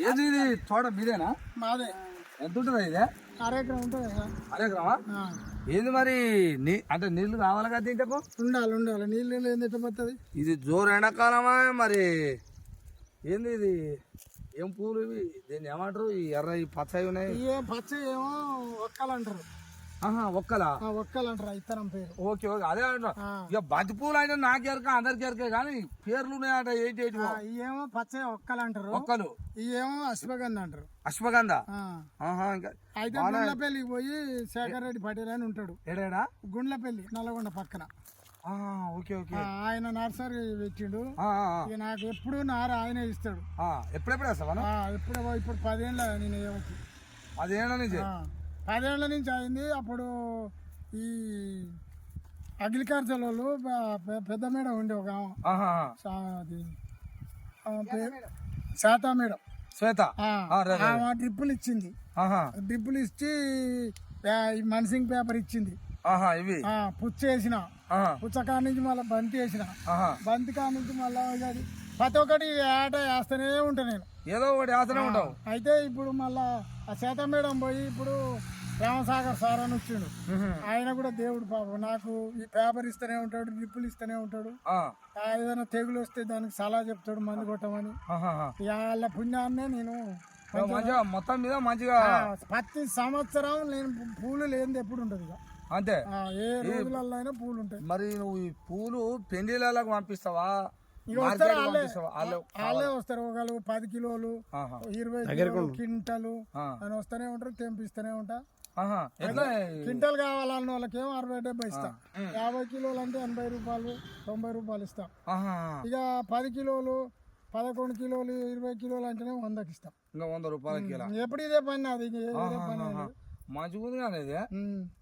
ఏది ఇది తోట మీదేనా? మాదే. ఎంత ఉంటుంది ఇదే? అరెకరం ఉంటుంది కదా. అరేగ్రామా? ఏంది మరి అంటే నీళ్లు కావాలి కదా దీంట్లో? ఉండాలి నీళ్ళు ఏంది ఎట్లా పోతుంది? ఇది జోరు ఎండాకాలమా మరి? ఏంది ఇది? ఏం పూలు ఇవి? దీన్ని ఏమంటారు? ఈ ఎర్ర ఈ పచ్చవి ఉన్నాయి. పచ్చ ఏమో ఒక్కలు అంటారు. ఒక్కలా? ఒక్కలు అంటారు ఇత్తనం పేరు. ఓకే ఓకే అదే అంటారు. ఇక బంతి పూలు అయితే నాకెరక అందరికి ఎరకే కానీ పేర్లు ఉన్నాయట ఏంటి? ఏమో పచ్చ ఒక్కలు అంటారు. ఒక్కలు. ఏమో అశ్వగంధ అంటారు. అశ్వగంధ. అయితే గుండ్లపల్లికి పోయి శేఖర్ రెడ్డి పటేల్ అని ఉంటాడు. ఏడా? గుండ్లపల్లి నల్గొండ పక్కన. Okay okay. ఆయన నర్సరీ పెట్టిండు. ఇక నాకు ఎప్పుడు నార ఆయనే ఇస్తాడు. ఎప్పుడెప్పుడు వేస్తావా? ఇప్పుడు 10 ఏళ్ళ నేను ఏమవుతుంది. 10 ఏళ్ళ నుంచి? 10 ఏళ్ళ నుంచి అయింది. అప్పుడు ఈ అగ్రికల్చర్ వాళ్ళు పెద్ద మేడం ఉండే ఒక అది శాతా మేడం శ్వేత డ్రిప్పులు ఇచ్చింది. డ్రిప్పులు ఇచ్చి మన్సింగ్ పేపర్ ఇచ్చింది. ఇవి పుచ్చేసిన పుచ్చకా నుంచి మళ్ళీ బంతి వేసిన బంతి కా నుంచి మళ్ళీ ప్రతి ఒక్కటి ఏట వేస్తూనే ఉంటా నేను. ఏదో ఒకటి వేస్తూనే ఉంటావు. అయితే ఇప్పుడు మళ్ళా ఆ శాత మేడం పోయి ఇప్పుడు రామసాగర్ సార్ అని వచ్చిండు. ఆయన కూడా దేవుడు పాపం నాకు ఈ పేపర్ ఇస్తూనే ఉంటాడు, డ్రిప్పులు ఇస్తూనే ఉంటాడు. ఏదైనా తెగులు వస్తే దానికి సలహా చెప్తాడు మందు కొట్టమని. వాళ్ళ పుణ్యాన్నే నేను మొత్తం మీద మంచిగా ప్రతి సంవత్సరం నేను పూలు లేనిది ఎప్పుడు ఉంటది ఇక అంతే. ఏ రోజులలో అయినా పూలు ఉంటాయి. మరి నువ్వు ఈ పూలు పెళ్లిళ్ళకు పంపిస్తావా? వాళ్ళే వస్తారు. ఒకళ్ళు 10 కిలోలు 20 కిలోలు క్వింటలు అని వస్తూనే ఉంటారు. తెంపిస్తూనే ఉంటా. క్వింటల్ కావాలన్న వాళ్ళకేమో 60-70 ఇస్తా. 50 కిలోలు అంటే 80 రూపాయలు 90 రూపాయలు ఇస్తా. ఇక 10 కిలోలు 11 కిలోలు 20 కిలోలు అంటేనే 100కి ఇస్తాం. ఇంకా 100 రూపాయల కిలో. ఎప్పుడు ఇదే పని అది. మంచిగా ఉంది కానీ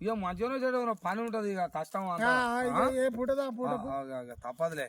ఇక మంచిగానే చేయడం పని ఉంటది. ఇక కష్టం ఏ పూటదా పూట తప్పదులే.